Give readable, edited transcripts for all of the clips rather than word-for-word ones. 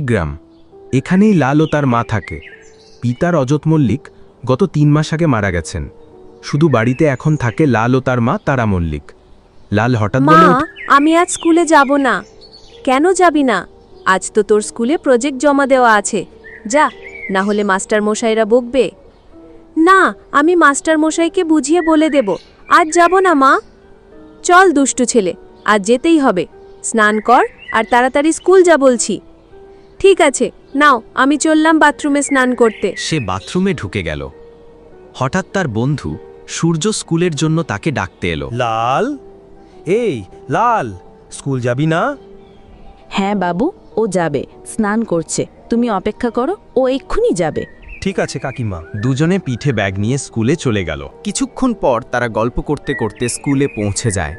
গ্রাম। এখানেই লাল ও তার মা থাকে। পিতা রজত মল্লিক গত 3 মাস আগে মারা গেছেন। শুধু বাড়িতে এখন থাকে লাল ও তার মা তারা মল্লিক। লাল হঠাৎ মা, বলে ওঠে, আমি আজ স্কুলে যাব না। কেন যাবি না? আজ তো তোর স্কুলে প্রজেক্ট জমা দেওয়া আছে। যা, না হলে মাস্টার মশাইরা বকবে। না, আমি মাস্টার মশাইকে বুঝিয়ে বলে দেব। আজ যাব না মা। চল দুষ্টু ছেলে, আজ যেতেই হবে। স্নান কর আর তাড়াতাড়ি স্কুল যা বলছি। ঠিক আছে, নাও, আমি চললাম বাথরুমে স্নান করতে। সে বাথরুমে ঢুকে গেল। হঠাৎ তার বন্ধু সূর্য স্কুলের জন্য তাকে ডাকতে এলো। লাল, এই লাল, স্কুল যাবি না? হ্যাঁ বাবু, ও যাবে, স্নান করছে। তুমি অপেক্ষা করো, ও এক্ষুনি যাবে। ঠিক আছে কাকিমা। দুজনে পিঠে ব্যাগ নিয়ে স্কুলে চলে গেল। কিছুক্ষণ পর তারা গল্প করতে করতে স্কুলে পৌঁছে যায়।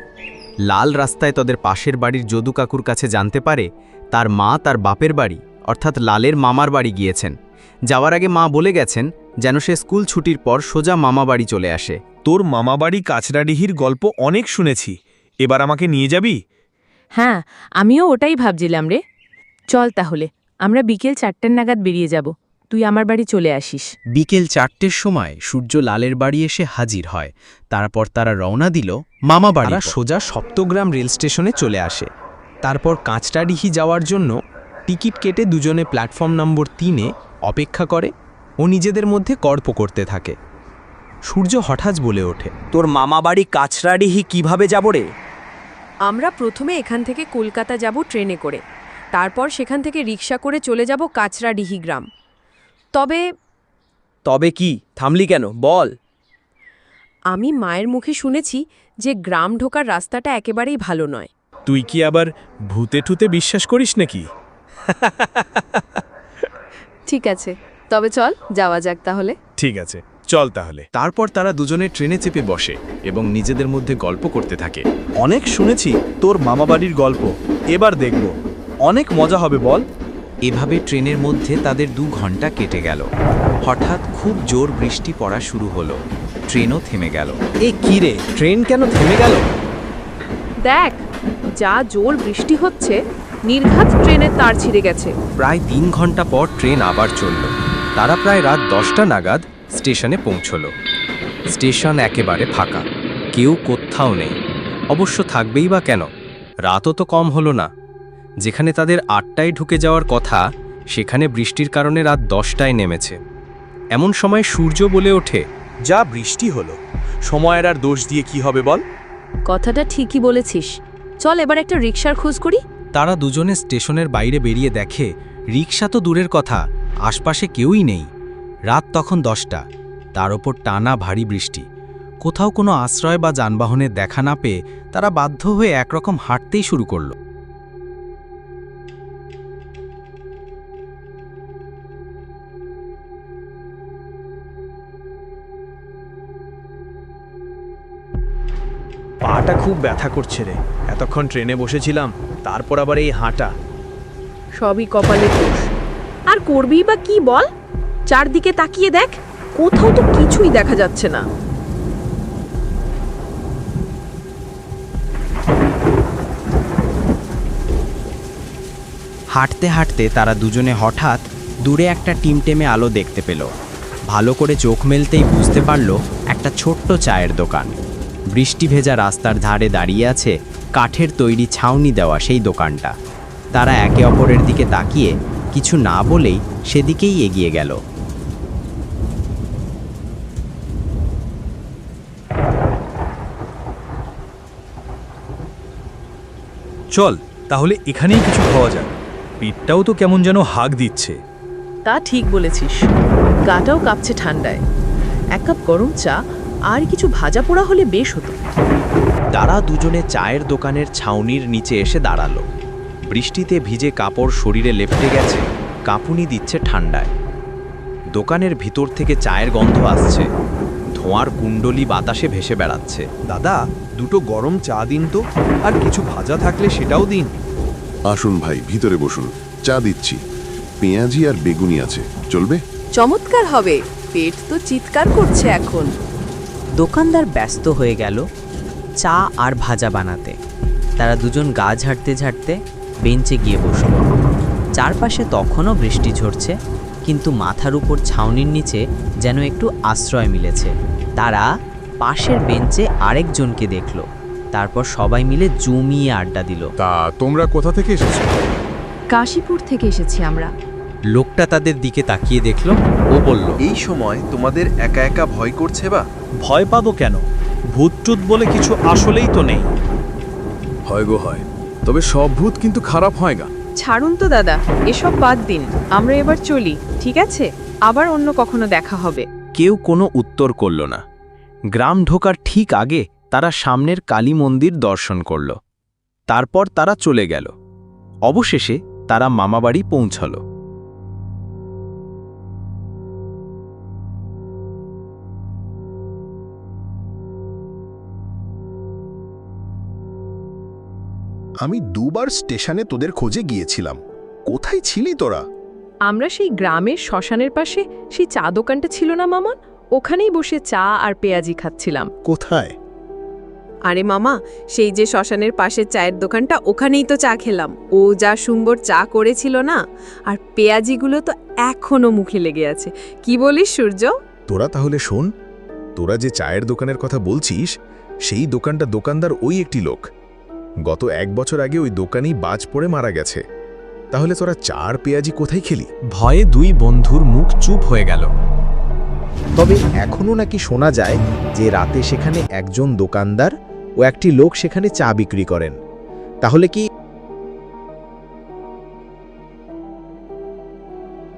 লাল রাস্তায় তাদের পাশের বাড়ির যদু কাকুর কাছে জানতে পারে তার মা তার বাপের বাড়ি অর্থাৎ লালের মামার বাড়ি গিয়েছেন। যাওয়ার আগে মা বলে গেছেন যেন সে স্কুল ছুটির পর সোজা মামা বাড়ি চলে আসে। তোর মামাবাড়ি কাছড়াডিহির গল্প অনেক শুনেছি, এবার আমাকে নিয়ে যাবি? হ্যাঁ, আমিও ওটাই ভাবছিলাম রে। চল তাহলে, আমরা বিকেল 4টের নাগাদ বেরিয়ে যাব। তুই আমার বাড়ি চলে আসিস। বিকেল 4টের সময় সূর্য লালের বাড়ি এসে হাজির হয়। তারপর তারা রওনা দিল মামা বাড়ি। সোজা সপ্তগ্রাম রেল স্টেশনে চলে আসে। তারপর কাঁচরাডিহি যাওয়ার জন্য টিকিট কেটে দুজনে প্ল্যাটফর্ম নম্বর 3-এ অপেক্ষা করে ও নিজেদের মধ্যে গল্প করতে থাকে। সূর্য হঠাৎ বলে ওঠে, তোর মামাবাড়ি কাছড়াডিহি কিভাবে যাব রে? আমরা প্রথমে এখান থেকে কলকাতা যাব ট্রেনে করে, তারপর সেখান থেকে রিক্সা করে চলে যাব কাছড়াডিহি গ্রাম। তবে কি থামলি কেন, বল। আমি মায়ের মুখে শুনেছি যে গ্রাম ঢোকার রাস্তাটা একেবারেই ভালো নয়। তুই কি আবার ভূতে ঠুতে বিশ্বাস করিস নাকি? ঠিক আছে, তবে চল যাওয়া যাক তাহলে। ঠিক আছে, চল তাহলে। তারপর তারা দুজনে ট্রেনে চেপে বসে এবং নিজেদের মধ্যে গল্প করতে থাকে। অনেক শুনেছি তোর মামাবাড়ির গল্প, এবার দেখব, অনেক মজা হবে, বল। এভাবে ট্রেনের মধ্যে তাদের 2 ঘন্টা কেটে গেল। হঠাৎ খুব জোর বৃষ্টি পড়া শুরু হলো। ট্রেনও থেমে গেল। এ কি রে, ট্রেন কেন থেমে গেল? দেখ, যা জোর বৃষ্টি হচ্ছে, নির্ঘাত ট্রেনের তার ছিঁড়ে গেছে। প্রায় 3 ঘন্টা পর ট্রেন আবার চলল। তারা প্রায় রাত 10টা নাগাদ স্টেশনে পৌঁছল। স্টেশন একেবারে ফাঁকা, কেউ কোথাও নেই। অবশ্য থাকবেই বা কেন, রাতও তো কম হলো না। যেখানে তাদের 8টায় ঢুকে যাওয়ার কথা, সেখানে বৃষ্টির কারণে রাত 10টায় নেমেছে। এমন সময় সূর্য বলে ওঠে, যা বৃষ্টি হলো, সময়ের আর দোষ দিয়ে কি হবে বল। কথাটা ঠিকই বলেছিস। চল এবার একটা রিক্সার খোঁজ করি। তারা দুজনে স্টেশনের বাইরে বেরিয়ে দেখে রিক্সা তো দূরের কথা, আশপাশে কেউই নেই। রাত তখন 10টা, তার ওপর টানা ভারী বৃষ্টি। কোথাও কোনো আশ্রয় বা যানবাহনের দেখা না পেয়ে তারা বাধ্য হয়ে একরকম হাঁটতেই শুরু করল। পাটা খুব ব্যথা করছে রে, এতক্ষণ ট্রেনে বসেছিলাম, তারপর আবার এই হাঁটা। সবই কপালের দোষ। আর করবিই বা কি বল? চারদিকে তাকিয়ে দেখ, কোথাও তো কিছুই দেখা যাচ্ছে না। হাঁটতে হাঁটতে তারা দুজনে হঠাৎ দূরে একটা টিমটেমে আলো দেখতে পেল। ভালো করে চোখ মেলতেই বুঝতে পারল একটা ছোট্ট চায়ের দোকান। বৃষ্টি ভেজা রাস্তার ধারে দাঁড়িয়ে আছে কাঠের তৈরি ছাউনি দেওয়া সেই দোকানটা। তারা একে অপরের দিকে তাকিয়ে কিছু না বলেই সেদিকেই এগিয়ে গেল। চল তাহলে এখানেই কিছু খাওয়া যাক, পেটটাও তো কেমন যেন হাঁক দিচ্ছে। তা ঠিক বলেছিস, গাটাও কাঁপছে ঠান্ডায়। 1 কাপ গরম চা আর কিছু ভাজা পোড়া হলে বেশ হতো। তারা দুজনে চায়ের দোকানের ছাউনির নিচে এসে দাঁড়ালো। বৃষ্টিতে ভিজে কাপড় শরীরে লেপ্টে গেছে, কাঁপুনি দিচ্ছে ঠান্ডায়। দোকানের ভিতর থেকে চায়ের গন্ধ আসছে, ধোঁয়ার কুণ্ডলি বাতাসে ভেসে বেড়াচ্ছে। দাদা, 2টো গরম চা দিন তো, আর কিছু ভাজা থাকলে সেটাও দিন। আসুন ভাই, ভিতরে বসুন, চা দিচ্ছি। পেঁয়াজি আর বেগুনি আছে, চলবে? চমৎকার হবে, পেট তো চিৎকার করছে এখন। দোকানদার ব্যস্ত হয়ে গেল চা আর ভাজা বানাতে। তারা দুজন গা ঝাড়তে ঝাড়তে বেঞ্চে গিয়ে বসল। চারপাশে তখনও বৃষ্টি ঝরছে, কিন্তু মাথার উপর ছাউনির নিচে যেন একটু আশ্রয় মিলেছে। তারা পাশের বেঞ্চে আরেকজনকে দেখল, তারপর সবাই মিলে জমিয়ে আড্ডা দিল। তা তোমরা কোথা থেকে এসেছো? কাশীপুর থেকে এসেছি আমরা। লোকটা তাদের দিকে তাকিয়ে দেখল ও বলল, এই সময় তোমাদের একা একা ভয় করছে বা? ভয় পাবো কেন? ভূতটুত বলে কিছু আসলেই তো নেই। হয় গো হয়, তবে সব ভূত কিন্তু খারাপ হয় গা। ছাড়ুন তো দাদা, এসব বাদ দিন, আমরা এবার চলি, ঠিক আছে? আবার অন্য কখনো দেখা হবে। কেউ কোনো উত্তর করল না। গ্রাম ঢোকার ঠিক আগে তারা সামনের কালী মন্দির দর্শন করল। তারপর তারা চলে গেল। অবশেষে তারা মামাবাড়ি পৌঁছল। আমি দুবার স্টেশনে তোদের খোঁজে গিয়েছিলাম, কোথায় ছিলি তোরা? আমরা সেই গ্রামের শ্মশানের পাশে সেই চা দোকানটা ছিল না মামন, ওখানেই বসে চা আর পেঁয়াজি খাচ্ছিলাম। কোথায়? আরে মামা, সেই যে শ্মশানের পাশের চায়ের দোকানটা, ওখানেই তো চা খেলাম। ও যা সুন্দর চা করেছিল না, আর পেঁয়াজিগুলো তো এখনো মুখে লেগে আছে। কি বলিস সূর্য? তোরা তাহলে শোন, তোরা যে চায়ের দোকানের কথা বলছিস, সেই দোকানদার ওই একটি লোক। গত 1 বছর আগে ওই দোকানেই বাজ পড়ে মারা গেছে। তাহলে তোরা চার পেঁয়াজি কোথায় খেলি? ভয়ে দুই বন্ধুর মুখ চুপ হয়ে গেল। তবে এখনও নাকি শোনা যায় যে রাতে সেখানে একজন দোকানদার ও একটি লোক সেখানে চা বিক্রি করেন। তাহলে কি